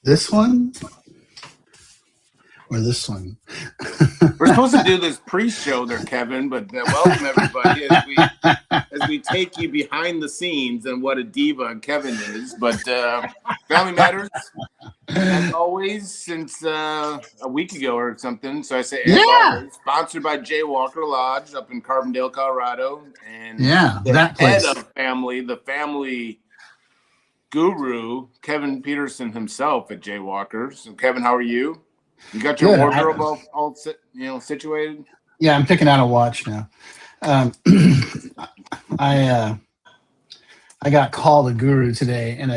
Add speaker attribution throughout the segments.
Speaker 1: This one or this one?
Speaker 2: We're supposed to do this pre-show there, Kevin, but welcome everybody as we take you behind the scenes and what a diva Kevin is. But Family Matters, as always, since a week ago or something. So I say, as always, sponsored by Jaywalker Lodge up in Carbondale, Colorado, and
Speaker 1: that place.
Speaker 2: Head of family, the family guru, Kevin Peterson himself at Jaywalker. So, Kevin, how are you? You got your wardrobe all situated?
Speaker 1: Yeah, I'm picking out a watch now. I got called a guru today, and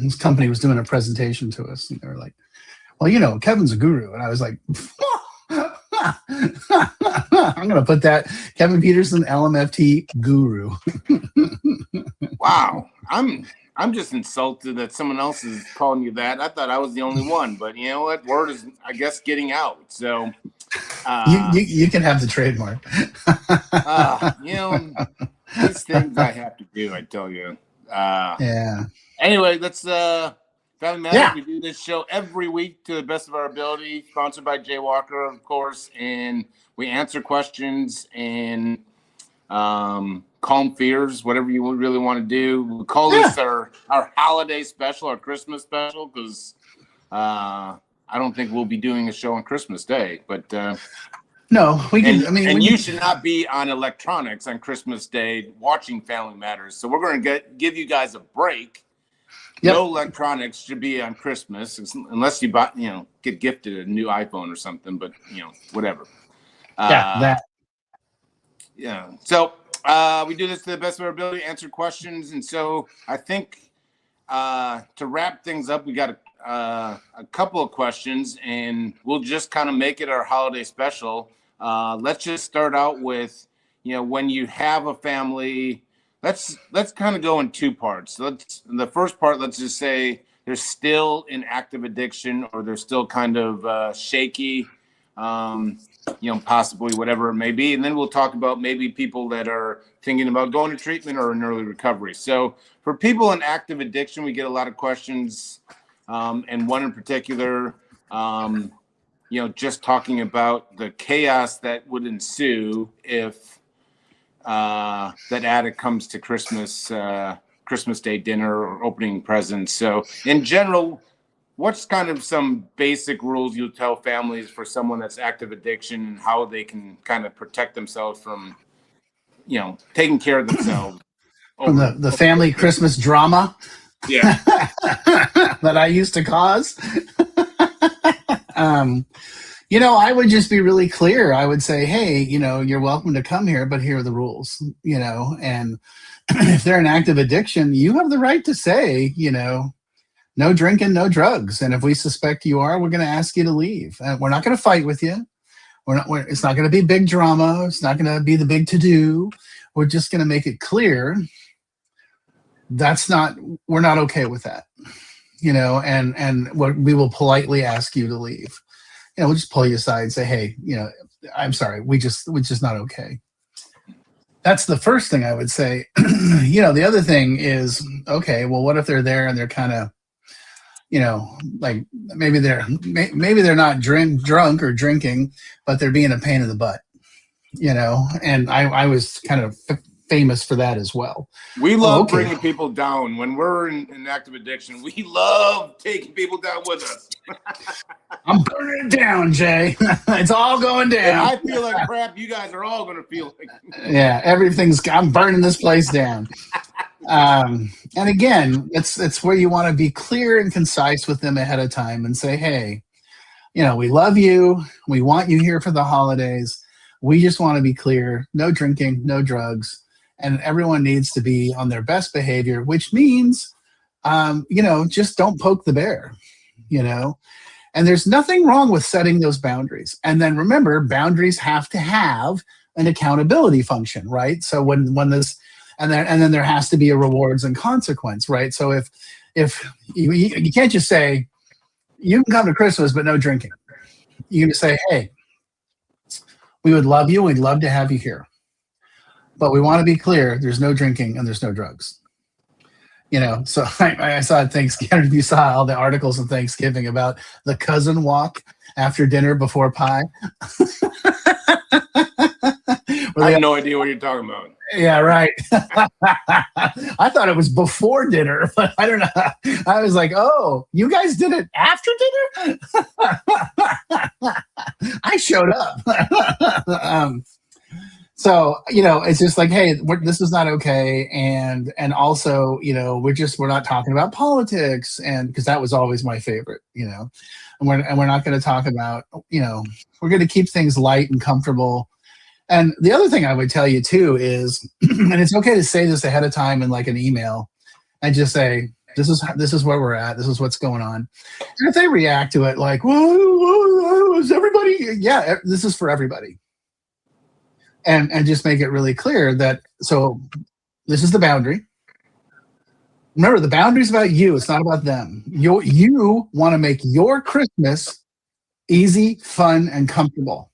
Speaker 1: this company was doing a presentation to us, and they were like, "Well, Kevin's a guru," and I was like, "I'm going to put that Kevin Peterson LMFT guru."
Speaker 2: Wow, I'm just insulted that someone else is calling you that. I thought I was the only one, but you know what? Word is, I guess, getting out. So
Speaker 1: you can have the trademark.
Speaker 2: These things I have to do, I tell you. Anyway, let's Family Matters. Yeah. We do this show every week to the best of our ability, sponsored by Jaywalker, of course, and we answer questions and calm fears, whatever you really want to do. We call this our holiday special, our Christmas special, because I don't think we'll be doing a show on Christmas Day. But
Speaker 1: no, we can.
Speaker 2: And you should not be on electronics on Christmas Day watching Family Matters. So we're going to give you guys a break. Yep. No electronics should be on Christmas unless you get gifted a new iPhone or something. But whatever. So. We do this to the best of our ability, answer questions, and so I think to wrap things up, we got a couple of questions, and we'll just kind of make it our holiday special. Let's just start out with, when you have a family. Let's kind of go in two parts. The first part, let's just say they're still in active addiction, or they're still kind of shaky. Possibly whatever it may be. And then we'll talk about maybe people that are thinking about going to treatment or in early recovery. So for people in active addiction, we get a lot of questions. And one in particular, just talking about the chaos that would ensue if that addict comes to Christmas Day dinner or opening presents. So in general, what's kind of some basic rules you'll tell families for someone that's active addiction and how they can kind of protect themselves from, taking care of themselves?
Speaker 1: From the family Christmas drama that I used to cause? I would just be really clear. I would say, hey, you're welcome to come here, but here are the rules, and if they're in active addiction, you have the right to say, no drinking, no drugs. And if we suspect you are, we're going to ask you to leave. We're not going to fight with you. It's not going to be big drama. It's not going to be the big to-do. We're just going to make it clear we're not okay with that, and we will politely ask you to leave. We'll just pull you aside and say, hey, I'm sorry. We just not okay. That's the first thing I would say. The other thing is, okay, well, what if they're there and they're kind of, like maybe they're not drunk or drinking, but they're being a pain in the butt, and I was kind of famous for that as well.
Speaker 2: We love bringing people down. When we're in active addiction, we love taking people down with us.
Speaker 1: I'm burning it down, Jay. It's all going down.
Speaker 2: And I feel like crap. You guys are all going to feel like.
Speaker 1: Yeah, I'm burning this place down. And again, it's where you want to be clear and concise with them ahead of time and say, hey, we love you. We want you here for the holidays. We just want to be clear. No drinking, no drugs. And everyone needs to be on their best behavior, which means, just don't poke the bear, and there's nothing wrong with setting those boundaries. And then remember, boundaries have to have an accountability function, right? So when this, and then there has to be a rewards and consequence, right? So if you can't just say, you can come to Christmas, but no drinking. You can say, hey, we would love you. We'd love to have you here. But we want to be clear, there's no drinking and there's no drugs. So I saw Thanksgiving. You saw all the articles on Thanksgiving about the cousin walk after dinner before pie.
Speaker 2: I have no idea what you're talking about.
Speaker 1: Yeah, right. I thought it was before dinner, but I don't know. I was like, oh, you guys did it after dinner? I showed up. So, it's just like, hey, this is not okay. And also, we're not talking about politics. And because that was always my favorite, and we're not going to talk about, we're going to keep things light and comfortable. And the other thing I would tell you too is, and it's okay to say this ahead of time in like an email, and just say, this is where we're at. This is what's going on. And if they react to it like, whoa, is everybody? Yeah, this is for everybody. And just make it really clear that, so this is the boundary. Remember, the boundary is about you. It's not about them. You want to make your Christmas easy, fun, and comfortable.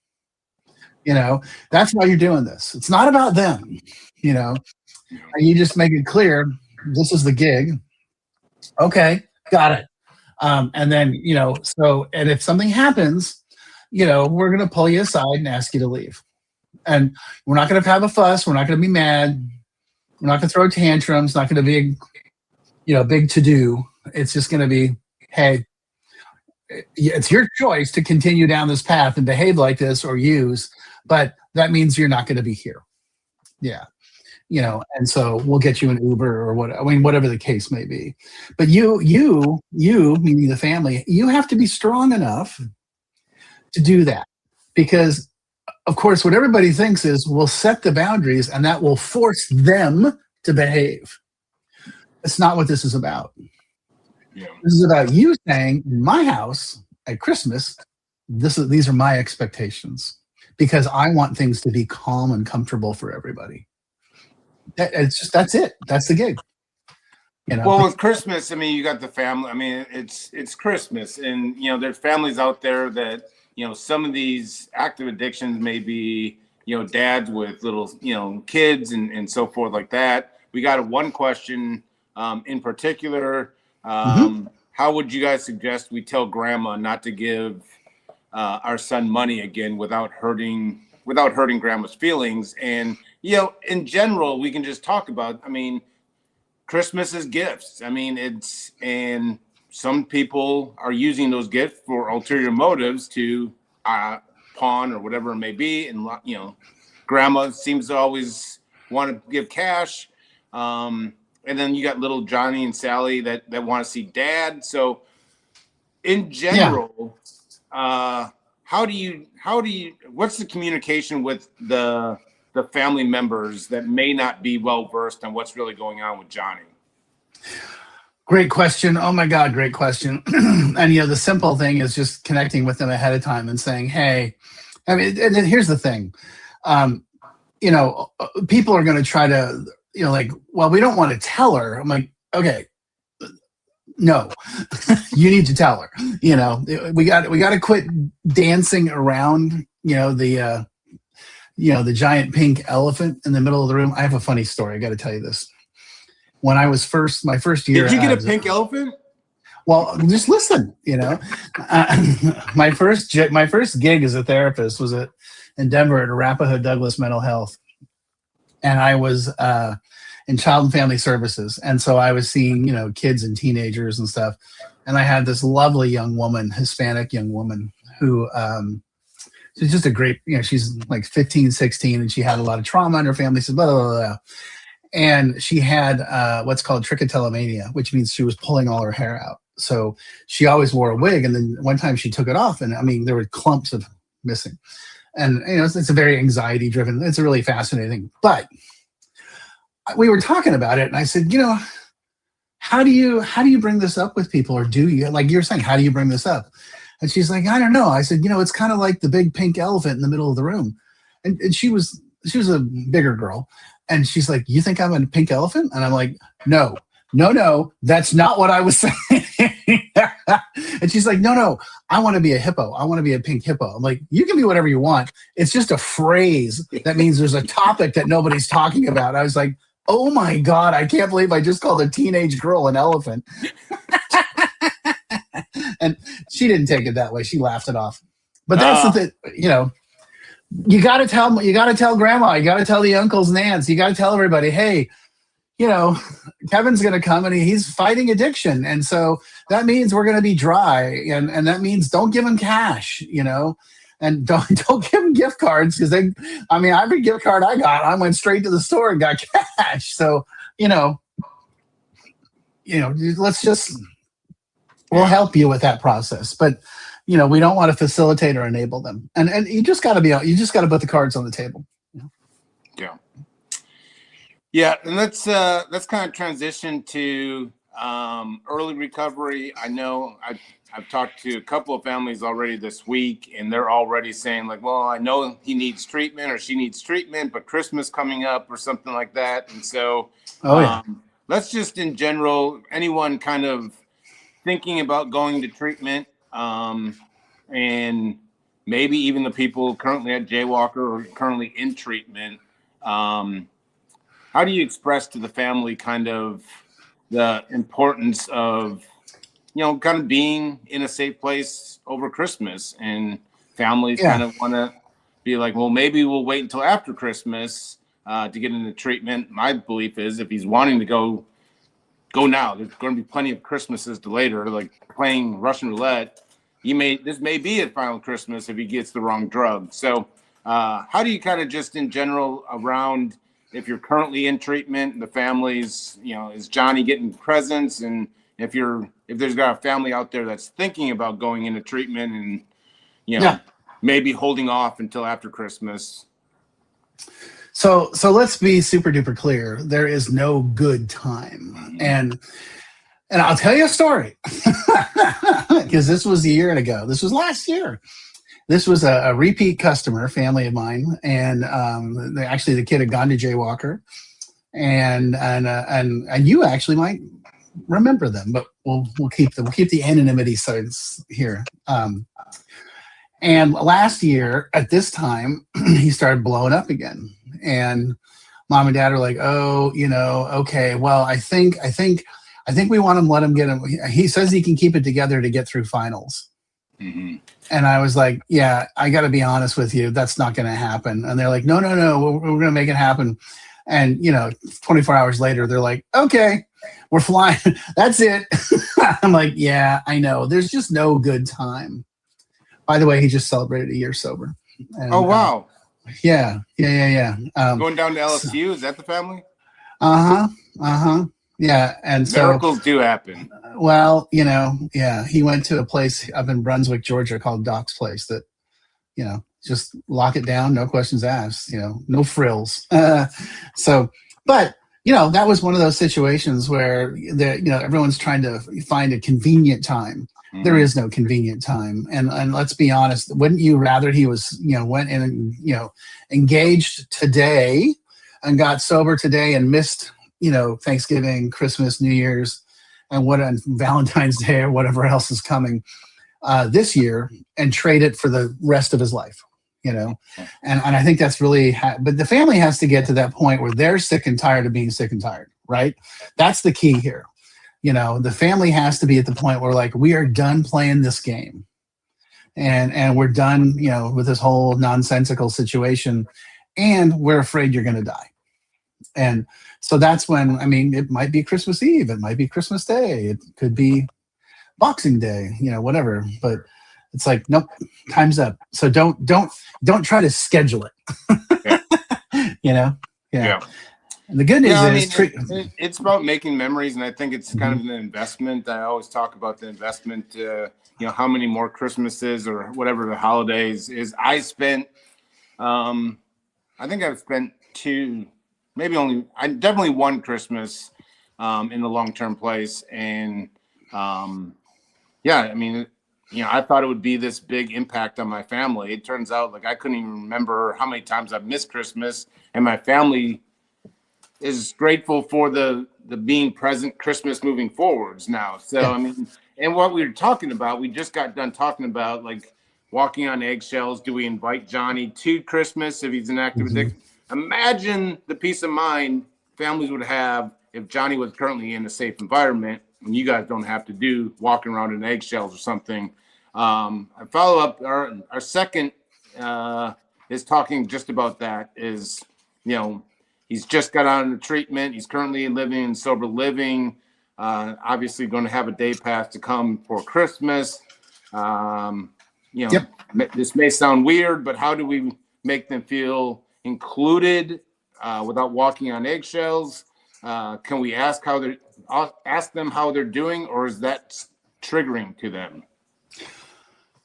Speaker 1: That's why you're doing this. It's not about them, and you just make it clear, this is the gig. Okay, got it. And then, and if something happens, we're going to pull you aside and ask you to leave. And we're not going to have a fuss. We're not going to be mad. We're not going to throw tantrums. Not going to be, big to do. It's just going to be, hey, it's your choice to continue down this path and behave like this or use, but that means you're not going to be here. Yeah. And so we'll get you an Uber or whatever the case may be. But you, meaning the family, you have to be strong enough to do that, because of course, what everybody thinks is we'll set the boundaries and that will force them to behave. That's not what this is about. Yeah. This is about you saying, in my house at Christmas, these are my expectations, because I want things to be calm and comfortable for everybody. That's it. That's the gig.
Speaker 2: Well, with Christmas, you got the family. It's Christmas, and there's families out there that some of these active addictions may be dads with little kids and so forth like that. We got one question in particular. How would you guys suggest we tell grandma not to give our son money again without hurting grandma's feelings? And in general, we can just talk about, Christmas is gifts. And some people are using those gifts for ulterior motives to pawn or whatever it may be. And, grandma seems to always want to give cash. And then you got little Johnny and Sally that want to see dad. So in general, what's the communication with the family members that may not be well versed on what's really going on with Johnny?
Speaker 1: Great question. Oh my God, great question. And the simple thing is just connecting with them ahead of time and saying, hey, and here's the thing. People are going to try to, well, we don't want to tell her. I'm like, okay, no, you need to tell her. We got to quit dancing around, the giant pink elephant in the middle of the room. I have a funny story. I got to tell you this. When I was my first year,
Speaker 2: did you get a pink elephant?
Speaker 1: Well, just listen. My first gig as a therapist was in Denver at Arapahoe Douglas Mental Health, and I was in child and family services, and so I was seeing kids and teenagers and stuff. And I had this lovely young woman, Hispanic young woman, who she's just a great, she's like 15, 16, and she had a lot of trauma in her family. Said blah blah blah. Blah. And she had what's called trichotillomania, which means she was pulling all her hair out. So she always wore a wig, and then one time she took it off, and there were clumps of missing. And it's a very anxiety-driven. It's a really fascinating. But we were talking about it, and I said, how do you bring this up with people, or do you, like you're saying, how do you bring this up? And she's like, I don't know. I said, it's kind of like the big pink elephant in the middle of the room. And she was a bigger girl. And she's like, you think I'm a pink elephant? And I'm like, no, that's not what I was saying. And she's like, no, I want to be a hippo. I want to be a pink hippo. I'm like, you can be whatever you want. It's just a phrase that means there's a topic that nobody's talking about. I was like, oh my God, I can't believe I just called a teenage girl an elephant. And she didn't take it that way. She laughed it off. But that's the
Speaker 2: Ah,
Speaker 1: thing, you got to tell grandma, you got to tell the uncles and aunts, you got to tell everybody, hey, you know, Kevin's going to come and he's fighting addiction. And so that means we're going to be dry. And that means don't give him cash, and don't give him gift cards because every gift card I got, I went straight to the store and got cash. So, let's just, we'll help you with that process. But, we don't want to facilitate or enable them. And you just got to put the cards on the table.
Speaker 2: yeah. Yeah, and let's kind of transition to early recovery. I know I've talked to a couple of families already this week, and they're already saying like, well, I know he needs treatment or she needs treatment, but Christmas coming up or something like that. And so let's just in general, anyone kind of thinking about going to treatment, and maybe even the people currently at Jaywalker or currently in treatment, how do you express to the family kind of the importance of, kind of being in a safe place over Christmas? And families kind of want to be like, well, maybe we'll wait until after Christmas to get into treatment. My belief is if he's wanting to go now. There's going to be plenty of Christmases to later, like playing Russian roulette. This may be his final Christmas if he gets the wrong drug. So how do you kind of just in general around, if you're currently in treatment, the families, is Johnny getting presents? And if there's got a family out there that's thinking about going into treatment and, maybe holding off until after Christmas.
Speaker 1: So let's be super duper clear. There is no good time. And I'll tell you a story because this was a year ago. This was last year. This was a repeat customer, family of mine, and actually the kid had gone to Jaywalker, and you actually might remember them, but we'll keep the anonymity sides here. And last year at this time, he started blowing up again, and mom and dad are like, oh, okay, well, I think we want him, let him get him. He says he can keep it together to get through finals. Mm-hmm. And I was like, yeah, I got to be honest with you. That's not going to happen. And they're like, no, we're going to make it happen. And, 24 hours later, they're like, okay, we're flying. That's it. I'm like, yeah, I know. There's just no good time. By the way, he just celebrated a year sober. And,
Speaker 2: oh, wow.
Speaker 1: Yeah.
Speaker 2: Going down to LSU, is that the family?
Speaker 1: Yeah, and so
Speaker 2: miracles do happen.
Speaker 1: Well, he went to a place up in Brunswick, Georgia called Doc's Place that, just lock it down, no questions asked, no frills. But that was one of those situations where everyone's trying to find a convenient time. Mm-hmm. There is no convenient time, and let's be honest. Wouldn't you rather he was went in and engaged today and got sober today and missed Thanksgiving, Christmas, New Year's, and Valentine's Day or whatever else is coming this year, and trade it for the rest of his life, and I think that's really, but the family has to get to that point where they're sick and tired of being sick and tired, right? That's the key here. The family has to be at the point where like, we are done playing this game and we're done, with this whole nonsensical situation, and we're afraid you're going to die. And so that's when, it might be Christmas Eve, it might be Christmas Day, it could be Boxing Day, whatever. But it's like, nope, time's up. So don't try to schedule it. Yeah. And the good news is,
Speaker 2: it's about making memories, and I think it's kind of an investment. I always talk about the investment. How many more Christmases or whatever the holidays is. I think I've spent two. Definitely one Christmas in the long-term place. And I thought it would be this big impact on my family. It turns out like I couldn't even remember how many times I've missed Christmas, and my family is grateful for the being present Christmas moving forwards now. So, and what we were talking about, we just got done talking about like walking on eggshells. Do we invite Johnny to Christmas if he's an active addiction? Imagine the peace of mind families would have if Johnny was currently in a safe environment and you guys don't have to do walking around in eggshells or something. I follow up. Our second is talking just about that. Is, you know, he's just got on the treatment. He's currently living in sober living. Obviously, going to have a day pass to come for Christmas. You know, yep. This may sound weird, but how do we make them feel included without walking on eggshells? Can we ask them how they're doing, or is that triggering to them?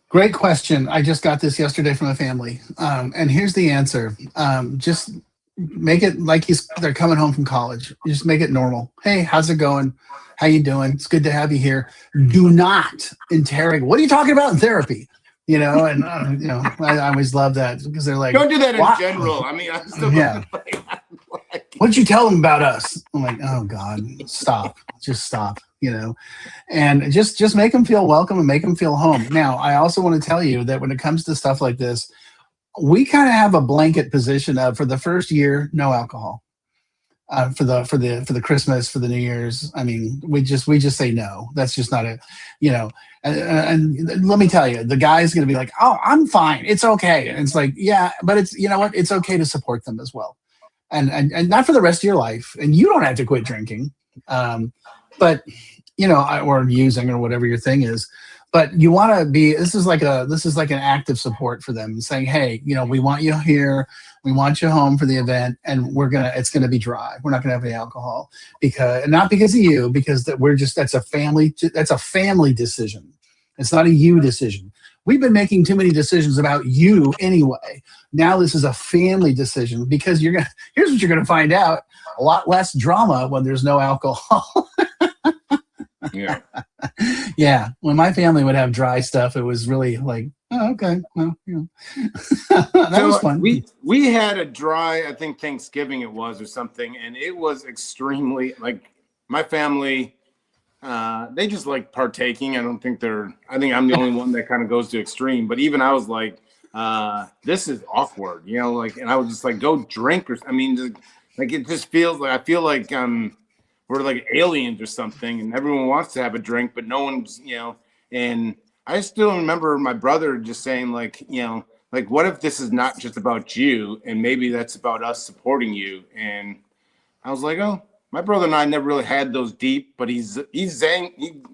Speaker 1: Great question. I just got this yesterday from a family, and here's the answer. Just make it like they're coming home from college. Just make it normal. Hey, how's it going? How you doing? It's good to have you here. Do not interrogate. What are you talking about in therapy? You know, and you know, I always love that because they're like,
Speaker 2: don't do that in general. I mean, I'm still
Speaker 1: what'd you tell them about us? I'm like, oh God, stop, just stop. You know, and just make them feel welcome and make them feel home. Now, I also want to tell you that when it comes to stuff like this, we kind of have a blanket position of for the first year, no alcohol. For the Christmas, for the New Year's, I mean, we just say no. That's just not a, you know. And let me tell you, the guy's going to be like, oh, I'm fine. It's okay. And it's like, yeah, but it's, you know what? It's okay to support them as well. And not for the rest of your life. And you don't have to quit drinking. But, you know, or using or whatever your thing is. But you want to be, this is like an active support for them saying, hey, you know, we want you here. We want you home for the event, and it's going to be dry. We're not going to have any alcohol and not because of you, because that's a family decision. It's not a you decision. We've been making too many decisions about you anyway. Now this is a family decision because here's what you're going to find out: a lot less drama when there's no alcohol.
Speaker 2: Yeah.
Speaker 1: Yeah. When my family would have dry stuff, it was really like, oh, okay. Well, you know. That was fun.
Speaker 2: We had a dry, I think Thanksgiving it was or something, and it was extremely, like, my family, they just like partaking. I think I'm the only one that kind of goes to extreme, but even I was like, this is awkward, you know, like, and I was just like, go drink like, it just feels like, I feel like we're like aliens or something, and everyone wants to have a drink, but no one's, you know. And I still remember my brother just saying, like, you know, like, what if this is not just about you, and maybe that's about us supporting you? And I was like, oh, my brother and I never really had those deep, but he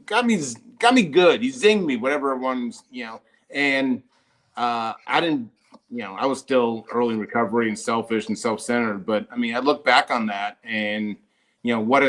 Speaker 2: got me good. He zinged me, whatever one's, you know. And I didn't, you know, I was still early in recovery and selfish and self-centered, but I mean, I look back on that and, you know, what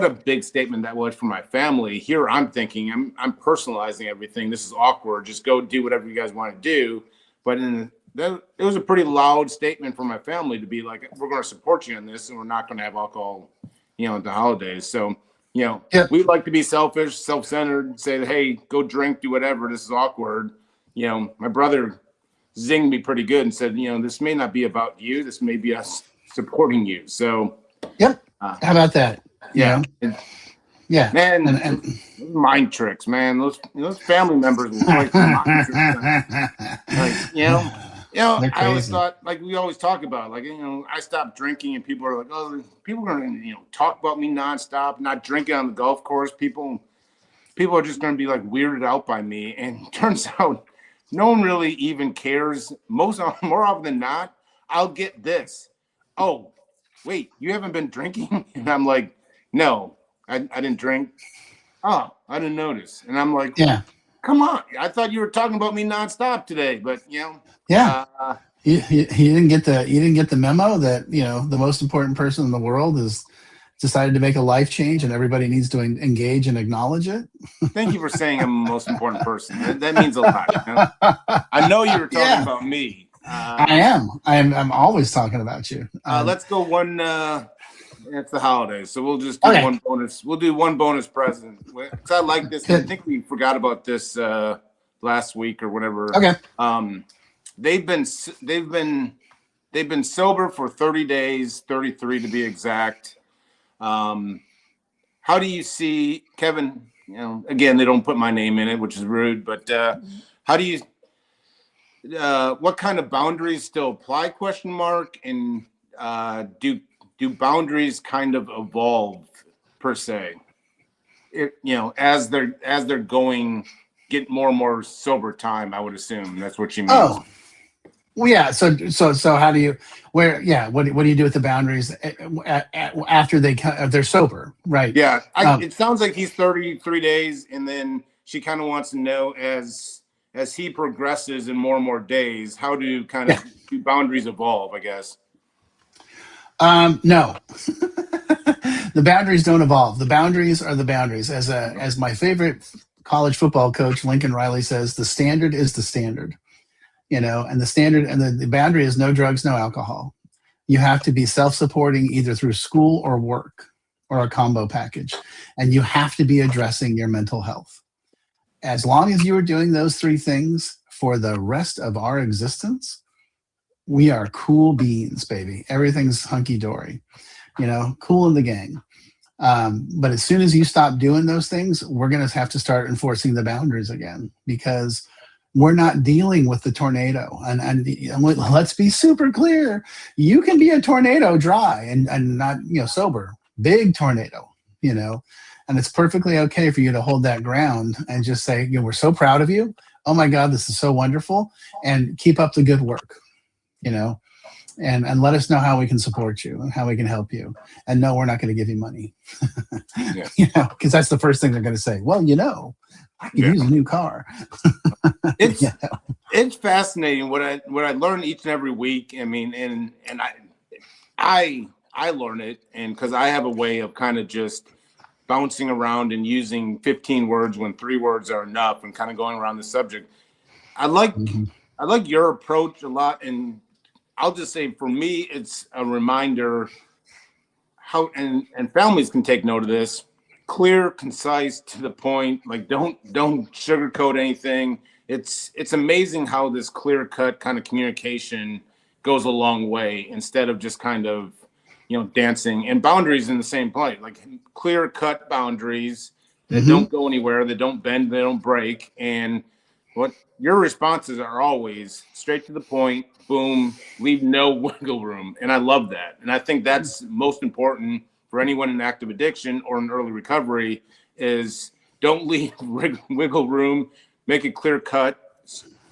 Speaker 2: a big statement that was for my family. Here I'm thinking, I'm personalizing everything. This is awkward. Just go do whatever you guys want to do. But it was a pretty loud statement for my family to be like, we're going to support you in this, and we're not going to have alcohol, you know, at the holidays. So, you know, we like to be selfish, self-centered, say, hey, go drink, do whatever. This is awkward. You know, my brother zinged me pretty good and said, you know, this may not be about you. This may be us supporting you. So,
Speaker 1: yep. How about that?
Speaker 2: Yeah.
Speaker 1: Yeah.
Speaker 2: Man, and mind tricks, man. Those family members like mind tricks. Like, you know, I always thought, like, we always talk about, like, you know, I stopped drinking and people are like, oh, people are going to, you know, talk about me nonstop, not drinking on the golf course. People are just going to be like weirded out by me. And it turns out no one really even cares. More often than not, I'll get this. Oh, wait, you haven't been drinking? And I'm like, no, I didn't drink. Oh, I didn't notice. And I'm like,
Speaker 1: yeah,
Speaker 2: come on. I thought you were talking about me nonstop today, but you know,
Speaker 1: yeah. You didn't get the memo that, you know, the most important person in the world is decided to make a life change and everybody needs to engage and acknowledge it.
Speaker 2: Thank you for saying I'm the most important person. That means a lot. You know? I know you were talking about me.
Speaker 1: I'm always talking about you.
Speaker 2: Let's go one. It's the holidays, so we'll just do one bonus. We'll do one bonus present because I like this. I think we forgot about this last week or whatever.
Speaker 1: Okay.
Speaker 2: They've been sober for 30 days, 33 to be exact. How do you see, Kevin? You know, again, they don't put my name in it, which is rude. But how do you? What kind of boundaries still apply? Question mark. And do do boundaries kind of evolve per se? As they're going, get more and more sober time, I would assume that's what she means.
Speaker 1: Oh, well, yeah. So how do you what do you do with the boundaries after they're sober, right?
Speaker 2: Yeah, it sounds like he's 33 days, and then she kind of wants to know as he progresses in more and more days, how do do boundaries evolve, I guess?
Speaker 1: No. The boundaries don't evolve. The boundaries are the boundaries. As my favorite college football coach, Lincoln Riley, says, the standard is the standard. And the standard and the boundary is no drugs, no alcohol. You have to be self-supporting either through school or work or a combo package. And you have to be addressing your mental health. As long as you are doing those three things for the rest of our existence, we are cool beans, baby. Everything's hunky-dory, cool in the gang. But as soon as you stop doing those things, we're going to have to start enforcing the boundaries again, because we're not dealing with the tornado. And let's be super clear. You can be a tornado dry and not, sober, big tornado, and it's perfectly okay for you to hold that ground and just say, we're so proud of you. Oh my God, this is so wonderful. And keep up the good work, and let us know how we can support you and how we can help you. And no, we're not going to give you money, because that's the first thing they're going to say. Well, I could use a new car.
Speaker 2: It's fascinating what I learn each and every week. I mean, and I learn it, and because I have a way of kind of just bouncing around and using 15 words when 3 words are enough, and kind of going around the subject. I like your approach a lot, and I'll just say for me, it's a reminder how and families can take note of this. Clear, concise, to the point. Like don't sugarcoat anything. It's amazing how this clear-cut kind of communication goes a long way, instead of just kind of dancing. And boundaries in the same place, like clear-cut boundaries that don't go anywhere, that don't bend, they don't break. And what your responses are always straight to the point, boom, leave no wiggle room. And I love that. And I think that's most important for anyone in active addiction or in early recovery, is don't leave wiggle room, make it clear cut,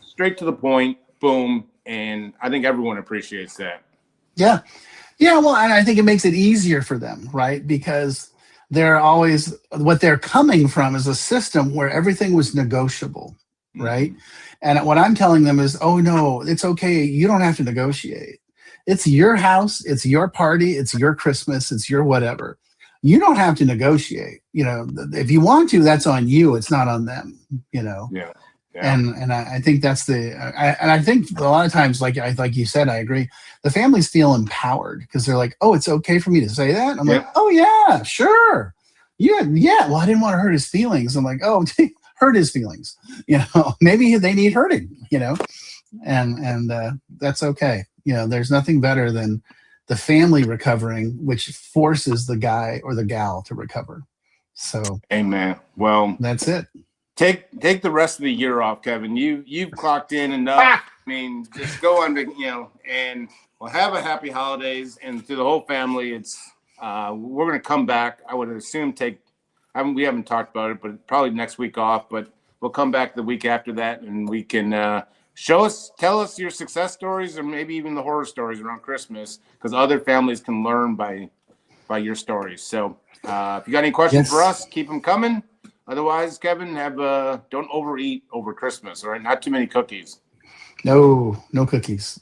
Speaker 2: straight to the point, boom. And I think everyone appreciates that.
Speaker 1: Yeah. Yeah. Well, and I think it makes it easier for them, right? Because what they're coming from is a system where everything was negotiable, right? And what I'm telling them is, oh no, it's okay. You don't have to negotiate. It's your house. It's your party. It's your Christmas. It's your whatever. You don't have to negotiate. If you want to, that's on you. It's not on them.
Speaker 2: Yeah.
Speaker 1: And I think that's I think a lot of times, like you said, I agree. The families feel empowered because they're like, oh, it's okay for me to say that. I'm like, oh yeah, sure. Yeah. Well, I didn't want to hurt his feelings. I'm like, oh, hurt his feelings. Maybe they need hurting. And that's okay. There's nothing better than the family recovering, which forces the guy or the gal to recover. So,
Speaker 2: amen. Well,
Speaker 1: that's it.
Speaker 2: Take the rest of the year off, Kevin. You've clocked in enough. I mean, just go on to, and we'll have a happy holidays. And to the whole family, it's we're going to come back. I would assume we haven't talked about it, but probably next week off. But we'll come back the week after that, and we can tell us your success stories, or maybe even the horror stories around Christmas, because other families can learn by your stories. So if you got any questions for us, keep them coming. Otherwise, Kevin, don't overeat over Christmas, all right? Not too many cookies.
Speaker 1: No cookies.